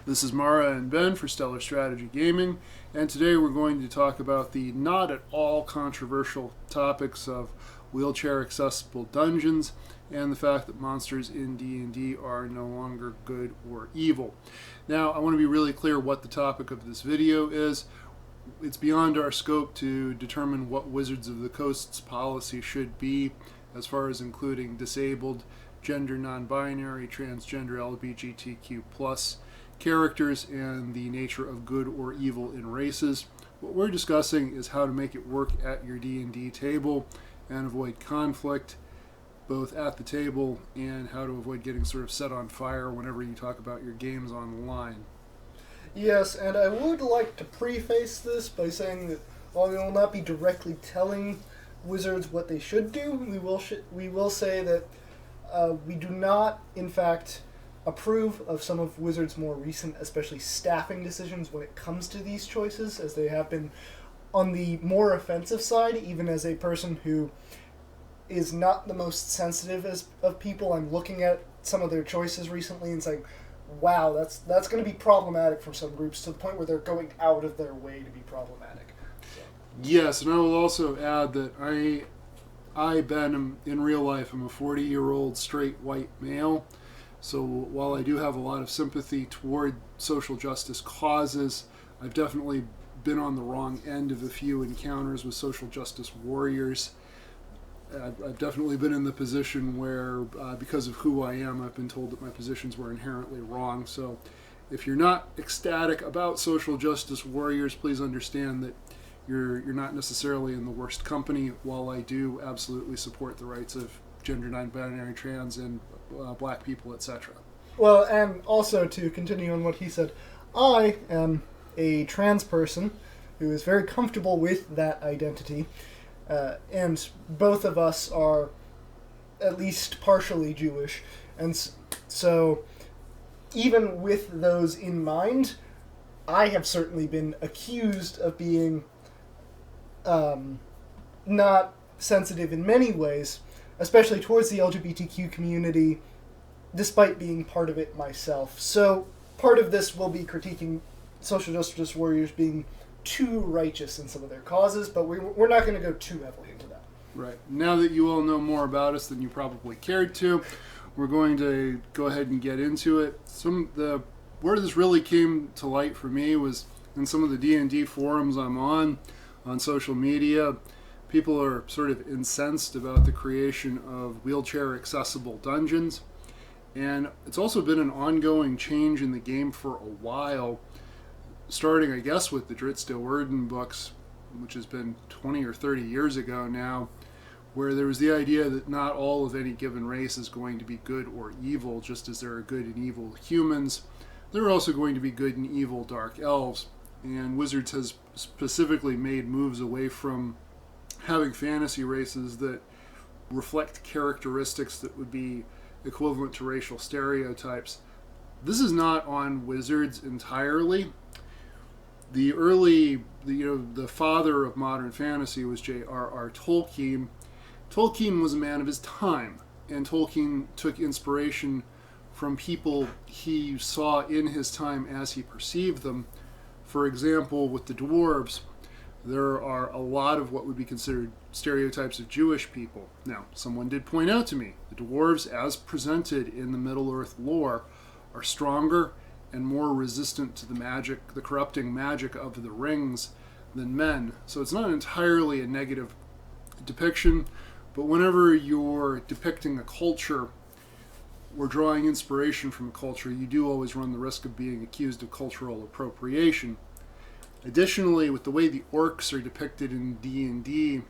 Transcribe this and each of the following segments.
This is Mara and Ben for Stellar Strategy Gaming, and today we're going to talk about the not at all controversial topics of wheelchair accessible dungeons and the fact that monsters in D&D are no longer good or evil. Now, I want to be really clear what the topic of this video is. It's beyond our scope to determine what Wizards of the Coast's policy should be as far as including disabled, gender non-binary, transgender, LGBTQ plus characters and the nature of good or evil in races. What we're discussing is how to make it work at your D&D table and avoid conflict both at the table and how to avoid getting sort of set on fire whenever you talk about your games online. Yes, and I would like to preface this by saying that while we will not be directly telling Wizards what they should do, we will say that we do not, in fact, approve of some of Wizards' more recent, especially staffing decisions when it comes to these choices, as they have been on the more offensive side. Even as a person who is not the most sensitive of people, I'm looking at some of their choices recently and saying, wow, that's going to be problematic for some groups, to the point where they're going out of their way to be problematic. So. Yes, and I will also add that Ben, in real life, I'm a 40-year-old straight white male. So while I do have a lot of sympathy toward social justice causes, I've definitely been on the wrong end of a few encounters with social justice warriors. I've definitely been in the position where, because of who I am, I've been told that my positions were inherently wrong. So if you're not ecstatic about social justice warriors, please understand that you're not necessarily in the worst company, while I do absolutely support the rights of gender non-binary, trans, and black people, etc. Well, and also to continue on what he said, I am a trans person who is very comfortable with that identity, and both of us are at least partially Jewish, and so even with those in mind, I have certainly been accused of being not sensitive in many ways, especially towards the LGBTQ community, despite being part of it myself. So part of this will be critiquing social justice warriors being too righteous in some of their causes, but we're not going to go too heavily into that. Right. Now that you all know more about us than you probably cared to, we're going to go ahead and get into it. Where this really came to light for me was in some of the D&D forums I'm on social media. People are sort of incensed about the creation of wheelchair-accessible dungeons. And it's also been an ongoing change in the game for a while, starting, I guess, with the Dritz Worden books, which has been 20 or 30 years ago now, where there was the idea that not all of any given race is going to be good or evil, just as there are good and evil humans. There are also going to be good and evil dark elves. And Wizards has specifically made moves away from having fantasy races that reflect characteristics that would be equivalent to racial stereotypes. This is not on Wizards entirely. The father of modern fantasy was J.R.R. Tolkien. Tolkien was a man of his time, and Tolkien took inspiration from people he saw in his time as he perceived them. For example, with the dwarves, there are a lot of what would be considered stereotypes of Jewish people. Now, someone did point out to me, the dwarves, as presented in the Middle-earth lore, are stronger and more resistant to the corrupting magic of the rings than men. So it's not entirely a negative depiction, but whenever you're depicting a culture or drawing inspiration from a culture, you do always run the risk of being accused of cultural appropriation. Additionally, with the way the orcs are depicted in D&D,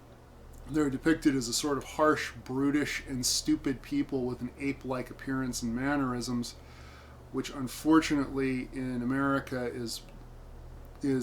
they're depicted as a sort of harsh, brutish, and stupid people with an ape-like appearance and mannerisms, which unfortunately in America is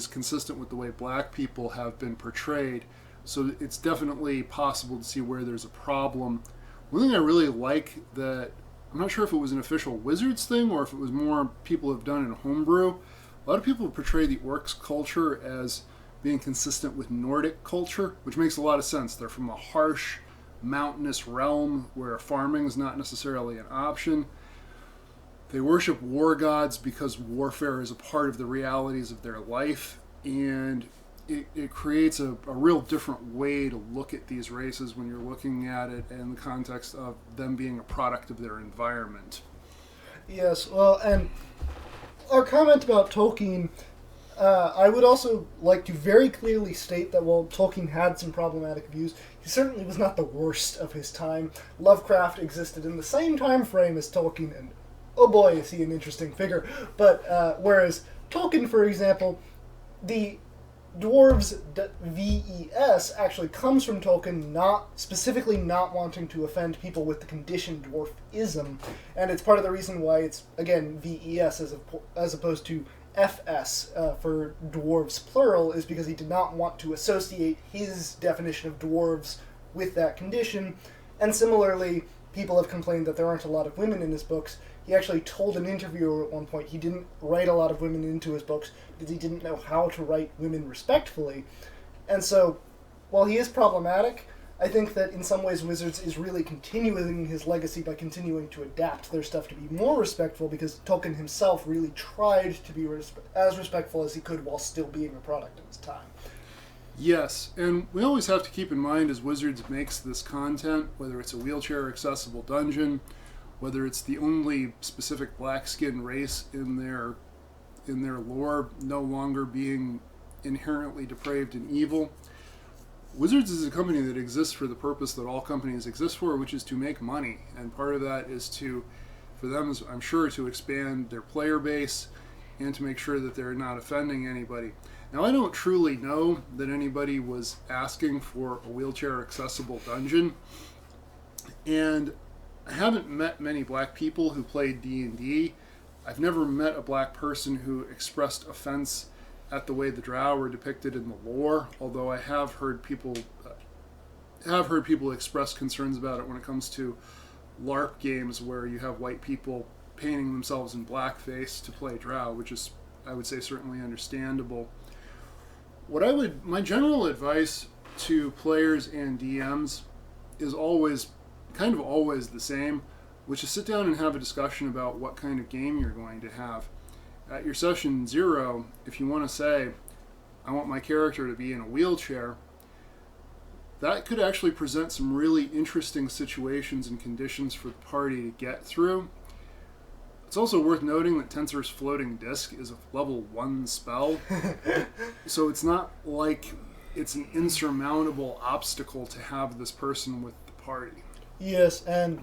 consistent with the way black people have been portrayed. So it's definitely possible to see where there's a problem. One thing I really like that, I'm not sure if it was an official Wizards thing or if it was more people have done in homebrew, a lot of people portray the orcs culture as being consistent with Nordic culture, which makes a lot of sense. They're from a harsh, mountainous realm where farming is not necessarily an option. They worship war gods because warfare is a part of the realities of their life, and it creates a real different way to look at these races when you're looking at it in the context of them being a product of their environment. Yes, well, and our comment about Tolkien, I would also like to very clearly state that while Tolkien had some problematic views, he certainly was not the worst of his time. Lovecraft existed in the same time frame as Tolkien, and oh boy, is he an interesting figure. But whereas Tolkien, for example, the dwarves VES actually comes from Tolkien not wanting to offend people with the condition dwarfism, and it's part of the reason why it's, again, VES as opposed to FS for dwarves plural, is because he did not want to associate his definition of dwarves with that condition. And similarly, people have complained that there aren't a lot of women in his books. He actually told an interviewer at one point he didn't write a lot of women into his books because he didn't know how to write women respectfully. And so, while he is problematic, I think that in some ways Wizards is really continuing his legacy by continuing to adapt their stuff to be more respectful, because Tolkien himself really tried to be as respectful as he could while still being a product of his time. Yes, and we always have to keep in mind as Wizards makes this content, whether it's a wheelchair-accessible dungeon, whether it's the only specific black skin race in their lore no longer being inherently depraved and evil. Wizards is a company that exists for the purpose that all companies exist for, which is to make money. And part of that is for them, I'm sure, to expand their player base and to make sure that they're not offending anybody. Now, I don't truly know that anybody was asking for a wheelchair-accessible dungeon, and I haven't met many black people who played D&D. I've never met a black person who expressed offense at the way the drow were depicted in the lore, although I have heard people express concerns about it when it comes to LARP games where you have white people painting themselves in blackface to play drow, which is, I would say, certainly understandable. My general advice to players and DMs is always the same, which is sit down and have a discussion about what kind of game you're going to have. At your session 0, if you want to say, I want my character to be in a wheelchair, that could actually present some really interesting situations and conditions for the party to get through. It's also worth noting that Tensor's Floating Disc is a level 1 spell, so it's not like it's an insurmountable obstacle to have this person with the party. Yes, and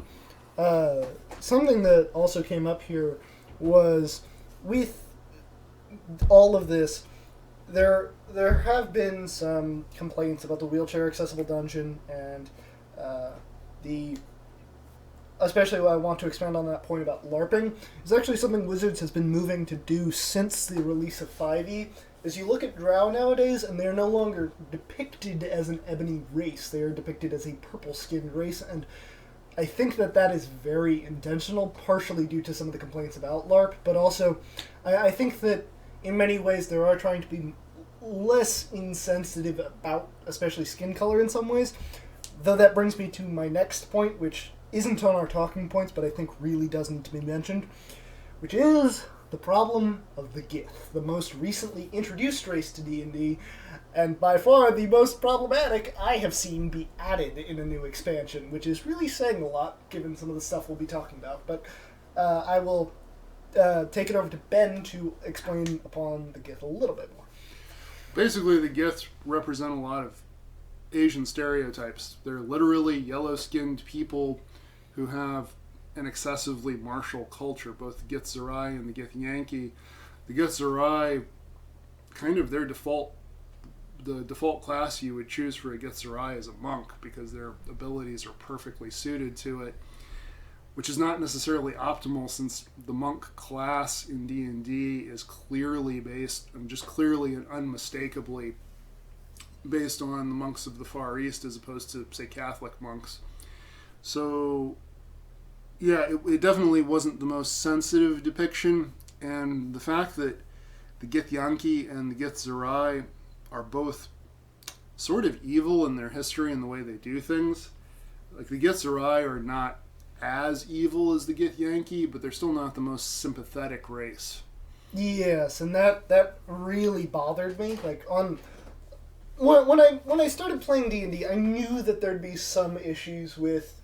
something that also came up here was, with all of this, there have been some complaints about the wheelchair accessible dungeon, and especially I want to expand on that point about LARPing. It's actually something Wizards has been moving to do since the release of 5e. As you look at drow nowadays, and they're no longer depicted as an ebony race, they are depicted as a purple-skinned race, and I think that is very intentional, partially due to some of the complaints about LARP, but also I think that in many ways they are trying to be less insensitive about especially skin color in some ways, though that brings me to my next point, which isn't on our talking points, but I think really does need to be mentioned, which is the problem of the Gith, the most recently introduced race to D&D, and by far the most problematic I have seen be added in a new expansion, which is really saying a lot, given some of the stuff we'll be talking about. But I will take it over to Ben to explain upon the Gith a little bit more. Basically, the Giths represent a lot of Asian stereotypes. They're literally yellow-skinned people who have an excessively martial culture, both the Gith Zerai and the Gith Yankee. The Gith Zerai, kind of the default class you would choose for a Gith Zerai is a monk, because their abilities are perfectly suited to it, which is not necessarily optimal, since the monk class in D&D is clearly and unmistakably based on the monks of the Far East as opposed to, say, Catholic monks. So, yeah, it definitely wasn't the most sensitive depiction, and the fact that the Gith Yankee and the Gith Zerai are both sort of evil in their history and the way they do things. Like, the Gith Zerai are not as evil as the Githyanki, but they're still not the most sympathetic race. Yes, and that really bothered me. Like when I started playing D&D, I knew that there'd be some issues with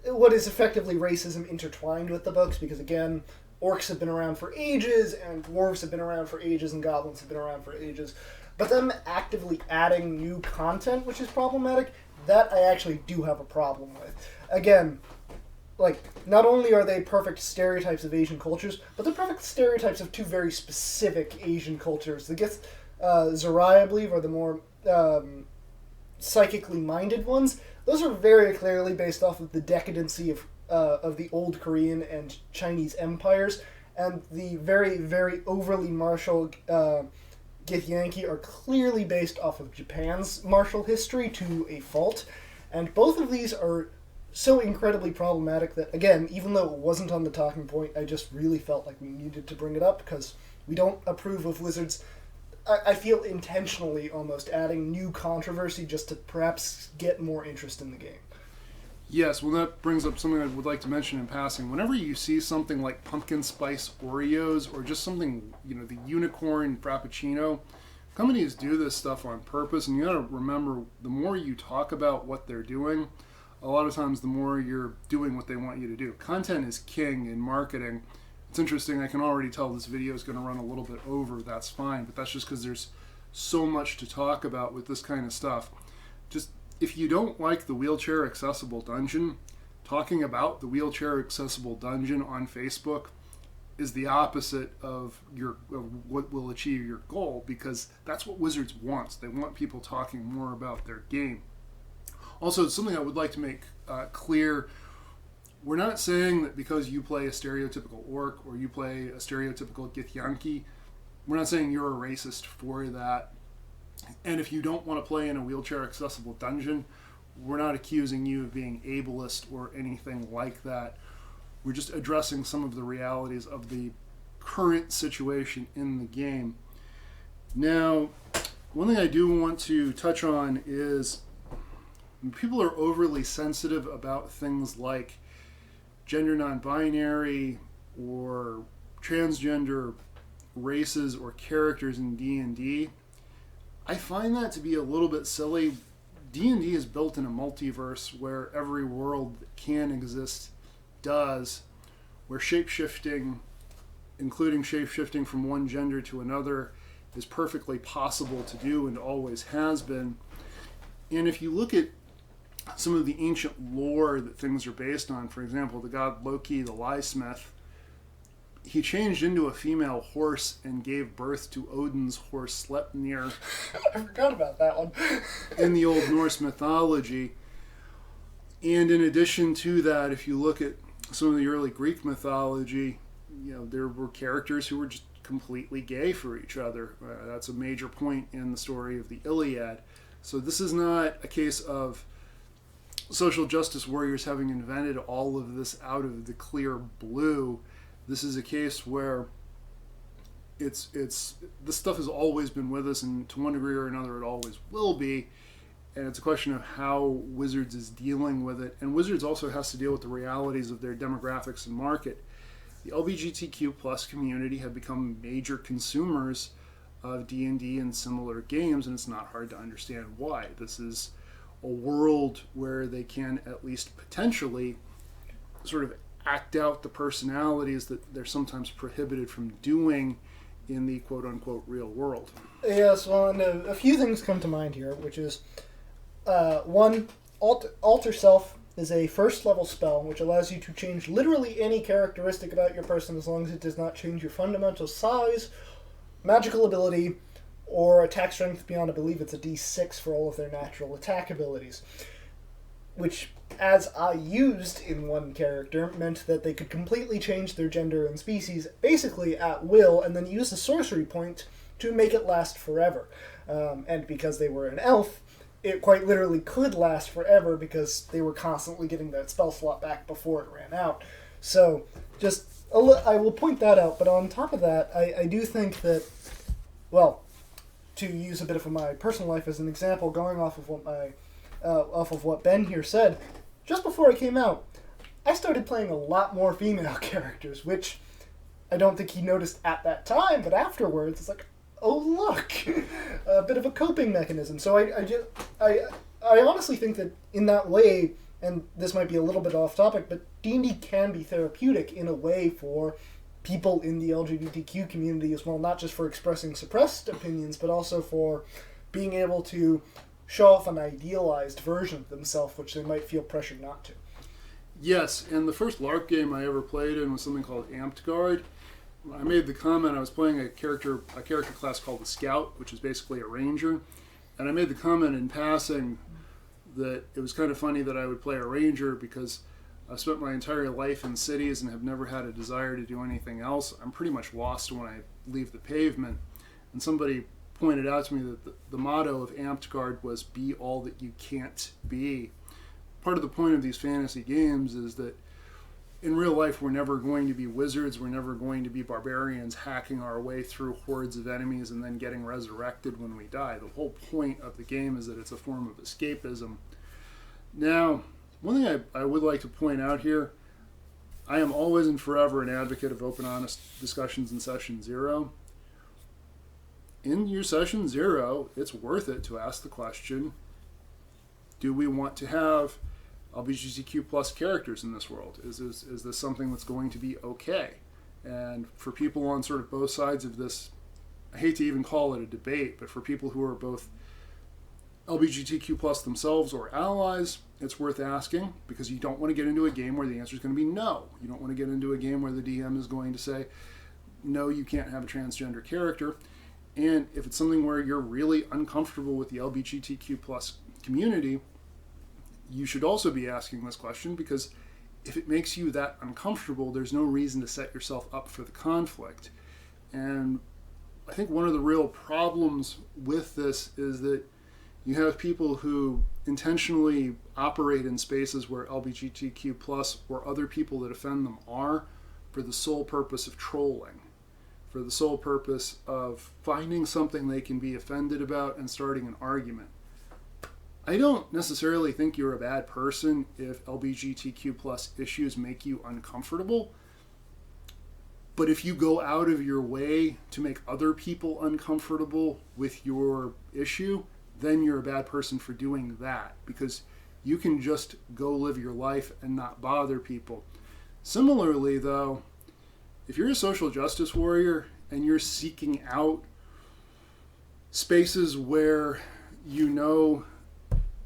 what is effectively racism intertwined with the books, because again, orcs have been around for ages, and dwarves have been around for ages, and goblins have been around for ages. But them actively adding new content, which is problematic, that I actually do have a problem with. Again, like, not only are they perfect stereotypes of Asian cultures, but they're perfect stereotypes of two very specific Asian cultures. The Zerai, I believe, are the more psychically minded ones. Those are very clearly based off of the decadency of the old Korean and Chinese empires, and the very, very overly martial Githyanki are clearly based off of Japan's martial history to a fault, and both of these are so incredibly problematic that, again, even though it wasn't on the talking point, I just really felt like we needed to bring it up, because we don't approve of Wizards, I feel intentionally almost adding new controversy just to perhaps get more interest in the game. Yes, well, that brings up something I would like to mention in passing. Whenever you see something like pumpkin spice Oreos or just something, the unicorn Frappuccino, companies do this stuff on purpose, and you gotta remember, the more you talk about what they're doing, a lot of times the more you're doing what they want you to do. Content is king in marketing. It's interesting, I can already tell this video is going to run a little bit over, that's fine, but that's just because there's so much to talk about with this kind of stuff. Just, if you don't like the wheelchair accessible dungeon, talking about the wheelchair accessible dungeon on Facebook is the opposite of what will achieve your goal, because that's what Wizards wants. They want people talking more about their game. Also, something I would like to make clear, we're not saying that because you play a stereotypical orc or you play a stereotypical Githyanki, we're not saying you're a racist for that. And if you don't want to play in a wheelchair accessible dungeon, we're not accusing you of being ableist or anything like that. We're just addressing some of the realities of the current situation in the game. Now, one thing I do want to touch on is people are overly sensitive about things like gender non-binary or transgender races or characters in D&D. I find that to be a little bit silly. D&D is built in a multiverse where every world that can exist does, where shape-shifting, including shape-shifting from one gender to another, is perfectly possible to do and always has been. And if you look at some of the ancient lore that things are based on, for example, the god Loki, the Liesmith, he changed into a female horse and gave birth to Odin's horse Sleipnir. I forgot about that one. In the Old Norse mythology. And in addition to that, if you look at some of the early Greek mythology, there were characters who were just completely gay for each other. That's a major point in the story of the Iliad. So this is not a case of social justice warriors having invented all of this out of the clear blue. This is a case where this stuff has always been with us, and to one degree or another it always will be, and it's a question of how Wizards is dealing with it. And Wizards also has to deal with the realities of their demographics and market. The LGBTQ plus community have become major consumers of D&D and similar games, and it's not hard to understand why. This is a world where they can at least potentially sort of act out the personalities that they're sometimes prohibited from doing in the quote-unquote real world. Yes, well, and a few things come to mind here, which is, one, Alter Self is a first-level spell which allows you to change literally any characteristic about your person as long as it does not change your fundamental size, magical ability, or attack strength beyond, I believe it's a D6 for all of their natural attack abilities. Which, as I used in one character, meant that they could completely change their gender and species, basically at will, and then use a sorcery point to make it last forever. And because they were an elf, it quite literally could last forever because they were constantly getting that spell slot back before it ran out. So, I will point that out, but on top of that, I do think that, well, to use a bit of my personal life as an example, going off of what Ben here said, just before it came out, I started playing a lot more female characters, which I don't think he noticed at that time, but afterwards it's like, oh look, a bit of a coping mechanism. So I honestly think that in that way, and this might be a little bit off topic, but D&D can be therapeutic in a way for people in the LGBTQ community as well, not just for expressing suppressed opinions, but also for being able to show off an idealized version of themselves, which they might feel pressured not to. Yes, and the first LARP game I ever played in was something called Amped Guard. I made the comment, I was playing a character class called the Scout, which is basically a ranger, and I made the comment in passing that it was kind of funny that I would play a ranger because I've spent my entire life in cities and have never had a desire to do anything else. I'm pretty much lost when I leave the pavement. And somebody pointed out to me that the motto of Amped Guard was be all that you can't be. Part of the point of these fantasy games is that in real life we're never going to be wizards, we're never going to be barbarians hacking our way through hordes of enemies and then getting resurrected when we die. The whole point of the game is that it's a form of escapism. Now, one thing I would like to point out here, I am always and forever an advocate of open, honest discussions in Session 0. In your Session 0, it's worth it to ask the question, do we want to have LGBTQ plus characters in this world? Is this something that's going to be okay? And for people on sort of both sides of this, I hate to even call it a debate, but for people who are both LGBTQ plus themselves or allies, it's worth asking, because you don't want to get into a game where the answer is going to be no. You don't want to get into a game where the DM is going to say, no, you can't have a transgender character. And if it's something where you're really uncomfortable with the LGBTQ plus community, you should also be asking this question, because if it makes you that uncomfortable, there's no reason to set yourself up for the conflict. And I think one of the real problems with this is that you have people who intentionally operate in spaces where LGBTQ plus or other people that offend them are, for the sole purpose of trolling, for the sole purpose of finding something they can be offended about and starting an argument. I don't necessarily think you're a bad person if LGBTQ plus issues make you uncomfortable, but if you go out of your way to make other people uncomfortable with your issue, then you're a bad person for doing that, because you can just go live your life and not bother people. Similarly, though, if you're a social justice warrior and you're seeking out spaces where you know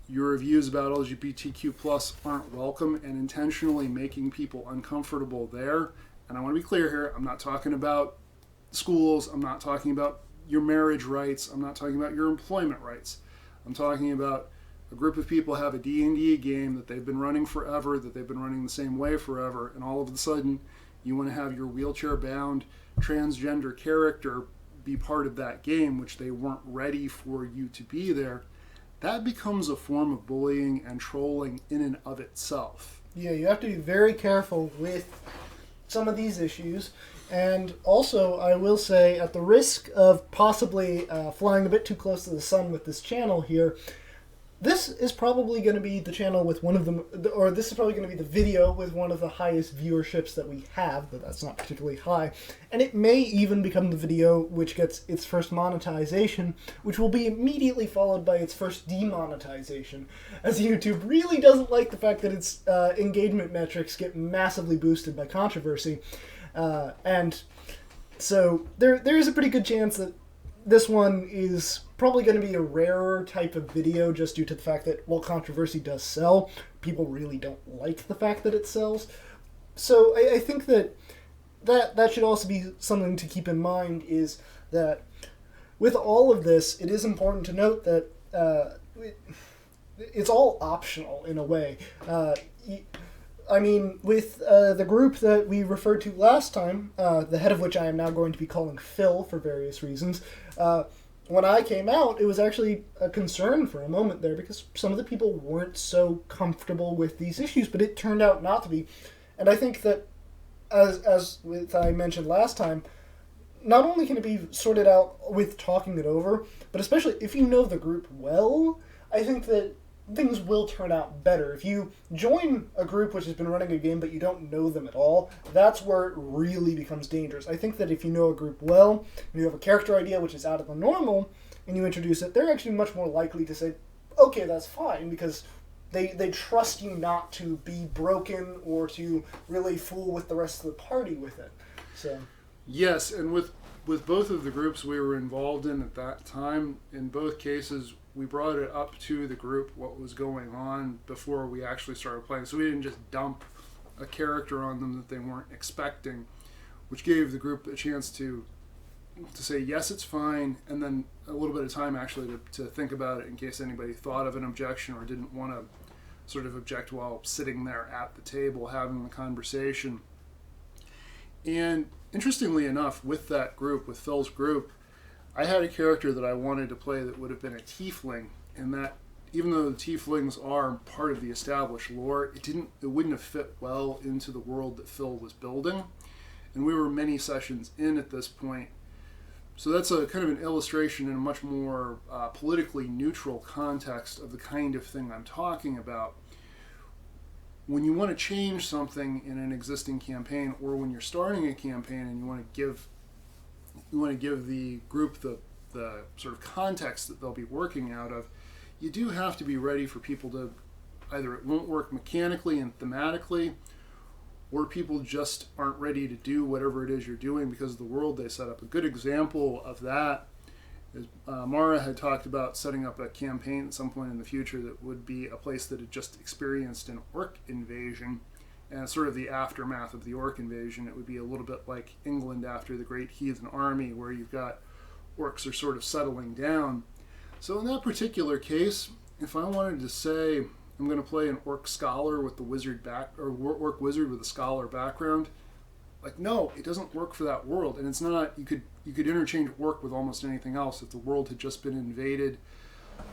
your views about LGBTQ plus aren't welcome and intentionally making people uncomfortable there, and I want to be clear here, I'm not talking about schools, I'm not talking about your marriage rights, I'm not talking about your employment rights. I'm talking about a group of people have a D&D game that they've been running forever, that they've been running the same way forever, and all of a sudden you want to have your wheelchair-bound transgender character be part of that game, which they weren't ready for you to be there. That becomes a form of bullying and trolling in and of itself. Yeah, you have to be very careful with some of these issues. And also, I will say, at the risk of possibly flying a bit too close to the sun with this channel here, this is probably going to be the channel with one of them, or this is probably going to be the video with one of the highest viewerships that we have, but that's not particularly high. And it may even become the video which gets its first monetization, which will be immediately followed by its first demonetization, as YouTube really doesn't like the fact that its engagement metrics get massively boosted by controversy. And so there is a pretty good chance that this one is probably going to be a rarer type of video, just due to the fact that, well, controversy does sell. People really don't like the fact that it sells. So I think that should also be something to keep in mind, is that with all of this, it is important to note that it's all optional in a way. I mean, with the group that we referred to last time, the head of which I am now going to be calling Phil for various reasons, when I came out, it was actually a concern for a moment there, because some of the people weren't so comfortable with these issues, but it turned out not to be. And I think that, as I mentioned last time, not only can it be sorted out with talking it over, but especially if you know the group well, I think that things will turn out better. If you join a group which has been running a game but you don't know them at all, that's where it really becomes dangerous. I think that if you know a group well, and you have a character idea which is out of the normal, and you introduce it, they're actually much more likely to say, okay, that's fine, because they trust you not to be broken or to really fool with the rest of the party with it. So Yes, and with both of the groups we were involved in at that time, in both cases, we brought it up to the group what was going on before we actually started playing. So we didn't just dump a character on them that they weren't expecting, which gave the group a chance to say, yes, it's fine, and then a little bit of time actually to think about it in case anybody thought of an objection or didn't want to sort of object while sitting there at the table having the conversation. And interestingly enough, with that group, with Phil's group, I had a character that I wanted to play that would have been a tiefling, and that even though the tieflings are part of the established lore, it wouldn't have fit well into the world that Phil was building. And we were many sessions in at this point. So that's a kind of an illustration in a much more politically neutral context of the kind of thing I'm talking about. When you want to change something in an existing campaign, or when you're starting a campaign and you want to give the group the sort of context that they'll be working out of, you do have to be ready for people to either it won't work mechanically and thematically, or people just aren't ready to do whatever it is you're doing because of the world they set up. A good example of that is Mara had talked about setting up a campaign at some point in the future that would be a place that had just experienced an orc invasion, and sort of the aftermath of the orc invasion. It would be a little bit like England after the Great Heathen Army, where you've got orcs are sort of settling down. So in that particular case, if I wanted to say I'm going to play an orc scholar with the wizard or orc wizard with a scholar background, like, no, it doesn't work for that world. And it's not, you could interchange orc with almost anything else. If the world had just been invaded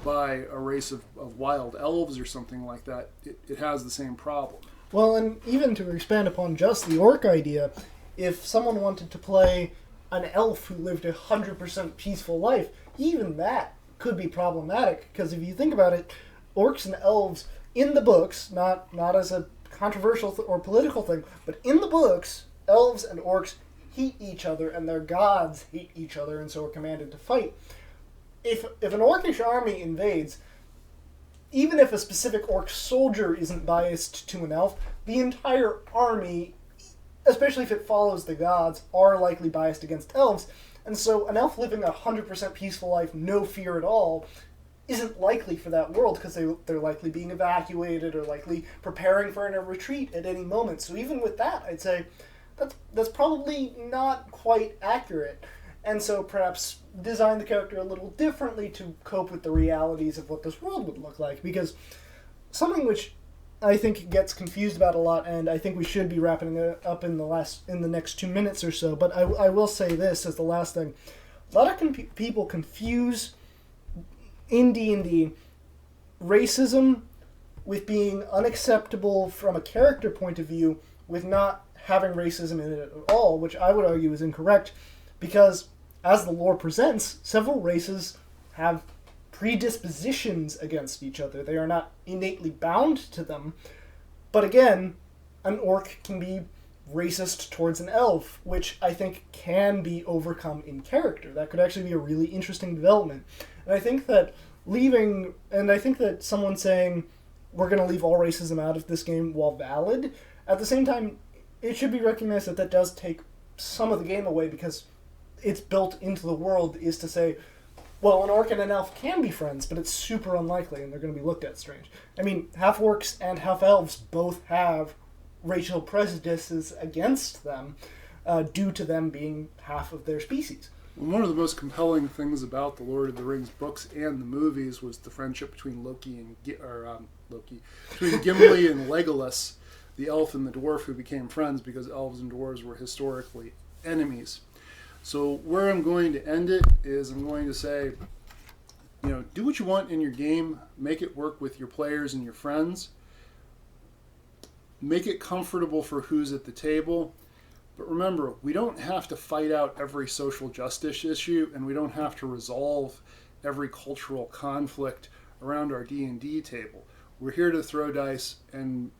by a race of wild elves or something like that, it has the same problem. well, and even to expand upon just the orc idea, if someone wanted to play an elf who lived 100% peaceful life, even that could be problematic, because if you think about it, orcs and elves in the books, not as a controversial or political thing, but in the books, elves and orcs hate each other, and their gods hate each other, and so are commanded to fight. If an orcish army invades, even if a specific orc soldier isn't biased to an elf, the entire army, especially if it follows the gods, are likely biased against elves. And so an elf living a 100% peaceful life, no fear at all, isn't likely for that world, because they're likely being evacuated or likely preparing for a retreat at any moment. So even with that, I'd say that's probably not quite accurate. And so perhaps design the character a little differently to cope with the realities of what this world would look like. Because something which I think gets confused about a lot, and I think we should be wrapping it up in the next 2 minutes or so, but I will say this as the last thing. A lot of people confuse in D&D racism with being unacceptable from a character point of view with not having racism in it at all, which I would argue is incorrect, because as the lore presents, several races have predispositions against each other. They are not innately bound to them. But again, an orc can be racist towards an elf, which I think can be overcome in character. That could actually be a really interesting development. And I think that someone saying we're going to leave all racism out of this game, while valid, at the same time, it should be recognized that does take some of the game away, because it's built into the world is to say, well, an orc and an elf can be friends, but it's super unlikely, and they're going to be looked at strange. I mean, half-orcs and half-elves both have racial prejudices against them due to them being half of their species. One of the most compelling things about the Lord of the Rings books and the movies was the friendship between between Gimli and Legolas, the elf and the dwarf, who became friends because elves and dwarves were historically enemies. So where I'm going to end it is I'm going to say, do what you want in your game, make it work with your players and your friends, make it comfortable for who's at the table. But remember, we don't have to fight out every social justice issue, and we don't have to resolve every cultural conflict around our D&D table. We're here to throw dice and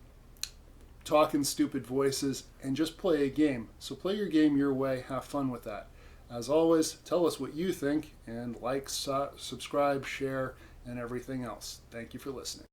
talk in stupid voices and just play a game. So play your game your way, have fun with that. As always, tell us what you think, and like, subscribe, share, and everything else. Thank you for listening.